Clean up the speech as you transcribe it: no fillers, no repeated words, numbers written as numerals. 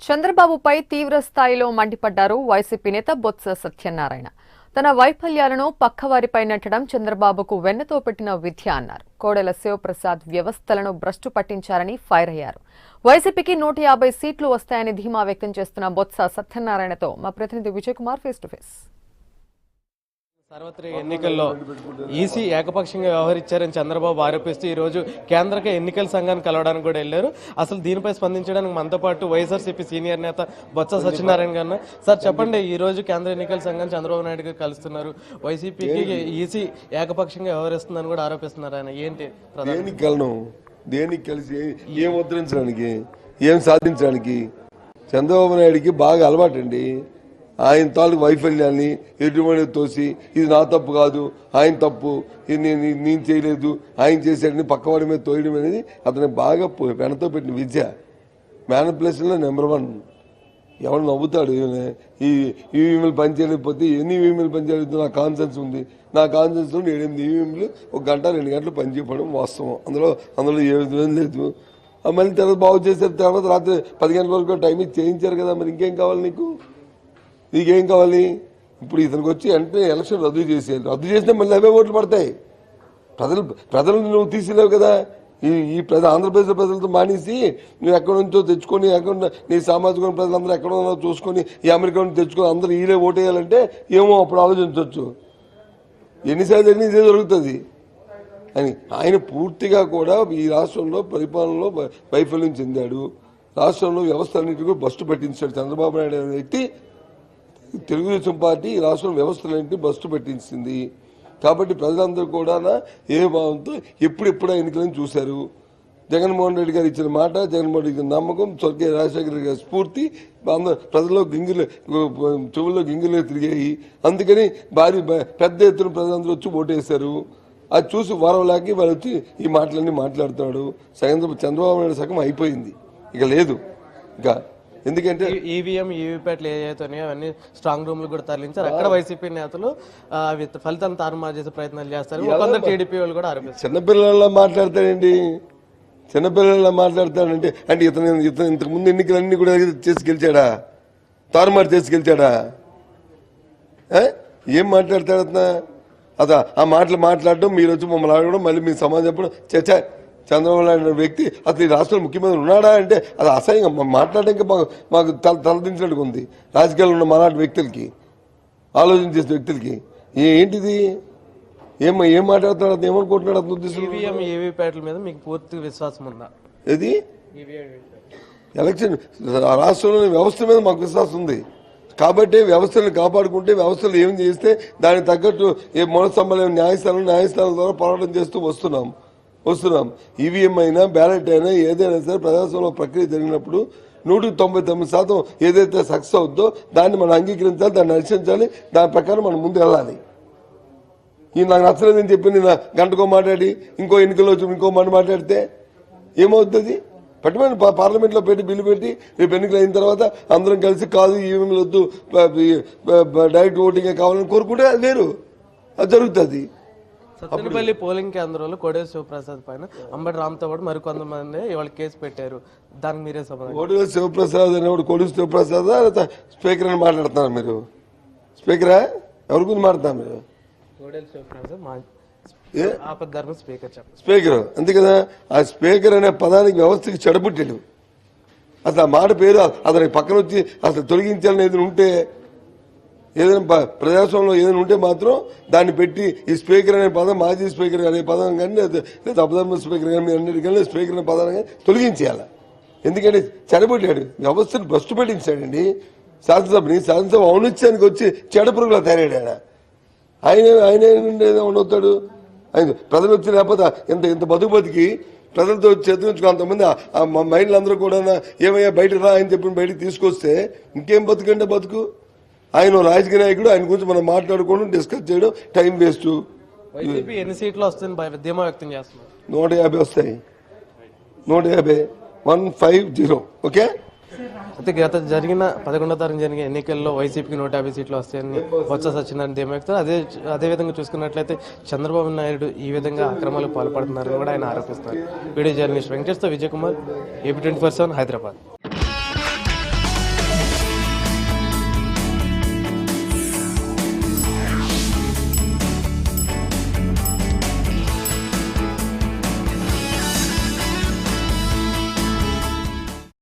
చంద్రబాబుపై తీవ్ర స్థాయిలో మండిపడ్డారు వైసీపీ నేత బొత్స సత్యనారాయణ. తన వైఫల్యాలను పక్కవారిపై నెట్టడం చంద్రబాబుకు వెన్నతో పెట్టిన విద్య అన్నారు. కోడెల శివప్రసాద్ వ్యవస్థలను భ్రష్టు పట్టించారని ఫైర్ అయ్యారు. వైసీపీకి 150 సీట్లు వస్తాయని ధీమా వ్యక్తం చేస్తున్న బొత్స సత్యనారాయణతో మా ప్రతినిధి Vijay Kumar face to face. సార్వత్రిక ఎన్నికల్లో ఈసీ ఏకపక్షంగా వ్యవహరించారని చంద్రబాబు ఆరోపిస్తూ ఈరోజు కేంద్ర ఎన్నికల సంఘాన్ని కలవడానికి కూడా వెళ్లారు. అసలు దీనిపై స్పందించడానికి మనతో పాటు వైఎస్ఆర్సీపీ సీనియర్ నేత బొత్స సత్యనారాయణ గారు. సార్ చెప్పండి, ఈ రోజు కేంద్ర ఎన్నికల సంఘం చంద్రబాబు నాయుడు గారు కలుస్తున్నారు. వైసీపీకి ఈసీ ఏకపక్షంగా వ్యవహరిస్తుందని కూడా ఆరోపిస్తున్నారు. ఆయన ఏంటి దేనికి కలిసి ఏం ఉద్ధరించడానికి, ఏం సాధించడానికి? చంద్రబాబు నాయుడికి బాగా అలవాటండి. ఆయన తాలూకు వైఫల్యాన్ని ఎటువంటి తోసి ఇది నా తప్పు కాదు, ఆయన తప్పు, ఇది నేను చేయలేదు, ఆయన చేశాడని పక్కవాడి మీద తోయడం అనేది అతను బాగా వెనతో పెట్టిన విద్య. మ్యానిపులేషన్లో నెంబర్ 1. ఎవరు నవ్వుతాడు ఈ ఈవీఎంలు పనిచేయలేకపోతే ఎన్ని ఈవీఎంలు పనిచేయలేదు, నా కాన్సెన్స్ ఉంది, నా కాన్సెన్స్లో 8 ఈవీఎంలు 1 గంట 2 గంటలు పనిచేయడం వాస్తవం. అందులో ఏం లేదు. మళ్ళీ తర్వాత బాగు చేశారు. తర్వాత రాత్రి 10 గంటల వరకు టైం ఇచ్చి చేయించారు కదా. మరి ఇంకేం కావాలి నీకేం కావాలి? ఇప్పుడు ఇతనికి వచ్చి అంటే ఎలక్షన్ రద్దు చేస్తే మళ్ళీ అవే ఓట్లు పడతాయి. ప్రజలు నువ్వు తీసిలేవు కదా. ఈ ఆంధ్రప్రదేశ్ ప్రజలతో మానేసి నువ్వు ఎక్కడి నుంచో తెచ్చుకొని, నీ సామాజిక ప్రజలందరూ ఎక్కడో చూసుకొని ఈ అమెరికా నుంచి తెచ్చుకొని అందరూ ఈలే ఓటేయాలంటే ఏమో అప్పుడు ఆలోచించవచ్చు. ఎన్నిసార్లు ఇదే జరుగుతుంది అని ఆయన పూర్తిగా కూడా ఈ రాష్ట్రంలో పరిపాలనలో వైఫల్యం చెందాడు. రాష్ట్రంలో వ్యవస్థలన్నింటినీ కూడా బస్టు పట్టించాడు చంద్రబాబు నాయుడు అనే వ్యక్తి. తెలుగుదేశం పార్టీ ఈ రాష్ట్రం వ్యవస్థలన్నింటినీ బస్టు పెట్టించింది. కాబట్టి ప్రజలందరూ కూడా ఏ భావంతో ఎప్పుడెప్పుడు ఎన్నికలను చూశారు. జగన్మోహన్ రెడ్డి గారు ఇచ్చిన మాట, జగన్మోహన్ రెడ్డి గారి నమ్మకం, స్వర్గీయ రాజశేఖర రెడ్డి గారి స్ఫూర్తి ప్రజల్లో చెవుల్లో గింగిలో తిరిగాయి. అందుకని పెద్ద ఎత్తున ప్రజలందరూ వచ్చి ఓటేశారు. అది చూసి వారంలాకి వాళ్ళు వచ్చి ఈ మాటలన్నీ మాట్లాడుతున్నాడు. చంద్రబాబు నాయుడు సగం అయిపోయింది, ఇక లేదు. ఇంకా ఎందుకంటే ఈవీఎం ఈవీప్యాట్లు ఏవైతున్నాయో అవన్నీ స్ట్రాంగ్ రూమ్లు కూడా తరలించారు. అక్కడ వైసీపీ నేతలు ఫలితాన్ని తారుమారు చేసే ప్రయత్నాలు చేస్తారు. కొందరు టీడీపీ వాళ్ళు కూడా ఆరోపిస్తారు. చిన్నపిల్లల మాట్లాడతాడంటే అంటే ఇతను ఇంతకుముందు ఎన్నికలన్నీ కూడా చేసి గెలిచాడా? తారుమారు చేసి గెలిచాడా? ఏం మాట్లాడతాడు అతను? ఆ మాటలు మాట్లాడడం, మీరు వచ్చి మమ్మల్ని ఆడడం, మళ్ళీ మీ సమాజం చెప్పడం. చచ్చా, చంద్రబాబు నాయుడు వ్యక్తి అసలు ఈ రాష్ట్రంలో ముఖ్యమంత్రి ఉన్నాడా అంటే అది అసహ్యంగా మాట్లాడడానికి మాకు తలదించినట్టుగా ఉంది. రాజకీయాల్లో ఉన్న మలాంటి వ్యక్తులకి, ఆలోచన చేసిన వ్యక్తులకి ఏంటిది? ఏం మాట్లాడుతున్నాడు? అతను ఏమనుకుంటున్నాడు? అతను ఉద్దేశం మీద మీకు పూర్తి విశ్వాసం ఉందా? ఏది ఎలక్షన్ రాష్ట్రంలోని వ్యవస్థ మీద మాకు విశ్వాసం ఉంది. కాబట్టి వ్యవస్థలను కాపాడుకుంటే, వ్యవస్థలు ఏం చేస్తే దానికి తగ్గట్టు మొదటి న్యాయస్థానం ద్వారా పోరాటం చేస్తూ వస్తున్నాం. ఈవీఎం అయినా బ్యాలెట్ అయినా ఏదైనా సరే ప్రజాస్వామ్య ప్రక్రియ జరిగినప్పుడు 199% ఏదైతే సక్సెస్ అవుద్దో దాన్ని మనం అంగీకరించాలి, దాన్ని నడిచించాలి. దాని ప్రకారం మనం ముందు వెళ్ళాలి. ఈ నాకు నచ్చలేదని చెప్పి నేను గంటకో మాట్లాడి ఇంకో ఎన్నికల్లో వచ్చి ఇంకో మాట మాట్లాడితే ఏమవుతుంది? పట్టుమని పార్లమెంట్లో బిల్లు పెట్టి రేపు ఎన్నికలు అయిన తర్వాత అందరం కలిసి కాదు ఈవీఎంలు వద్దు, డైరెక్ట్ ఓటింగే కావాలని కోరుకుంటే అది వేరు, అది జరుగుతుంది. సత్తెనపల్లి పోలింగ్ కేంద్రంలో కోడెల శివప్రసాద్ పైన అంబటి రామ్తో పాటు మరికొంతమంది ఇవాళ కేసు పెట్టారు. దానికి మీరే సమాధానం? కోడెల శివప్రసాద్ అనేవాడు కోడెల శివప్రసాద్ స్పీకర్ అని మాట్లాడుతున్నారు మీరు? స్పీకరా? ఎవరి గురించి మాట్లాడుతున్నారు మీరు? కోడెల శివప్రసాద్ స్పీకర్ అంతే కదా. ఆ స్పీకర్ అనే పదానికి వ్యవస్థకి చెడబుట్టాడు. అసలు ఆ మాట పేరు అతనికి పక్కన వచ్చి అసలు తొలగించాలని ఏదైనా ఉంటే, ఏదైనా ప్రజాస్వామ్యంలో ఏదైనా ఉంటే మాత్రం దాన్ని పెట్టి ఈ స్పీకర్ అనే పదం, మాజీ స్పీకర్ అనే పదం కానీ లేదా అపధర్మ స్పీకర్ కానీ అన్నిటి కానీ స్పీకర్ అనే పదాన్ని కానీ తొలగించేయాలి. ఎందుకంటే చెడబుట్టాడు, వ్యవస్థను భ్రష్టు పెట్టించాడండి. శాసనసభ ఔన్నత్యానికి వచ్చి చెడపురుగులా తయారాడా ఆయన ఉండవుతాడు. ఆయన ప్రజలు వచ్చి లేకపోతే ఇంత బతికి ప్రజలతో చర్చించుకో. అంతమంది మైండ్లు అందరూ కూడా ఏమయ్యా బయటకు రా అని చెప్పి బయటకు తీసుకొస్తే ఇంకేం బతుకంటే బతుకు. ఆయన రాజకీయ నాయకుడు, ఆయన గురించి మనం మాట్లాడుకోవడం, డిస్కస్ చేయడం టైం వేస్ట్. ఎన్ని సీట్లు వస్తాయి ధీమా వ్యక్తం చేస్తున్నారు? 150 వస్తాయి. 150 150. ఓకే. అయితే గత జరిగిన 11వ తారీఖు జరిగిన ఎన్నికల్లో వైసీపీకి 150 సీట్లు వస్తాయని బొత్స సత్యనారాయణ ధీమా వ్యక్తం. అదే విధంగా చూసుకున్నట్లయితే చంద్రబాబు నాయుడు ఈ విధంగా అక్రమాలకు పాల్పడుతున్నారని కూడా ఆయన ఆరోపిస్తున్నారు. వీడియో జర్నలిస్ట్ వెంకటేష్తో విజయ్ కుమార్, AP 24/7 హైదరాబాద్.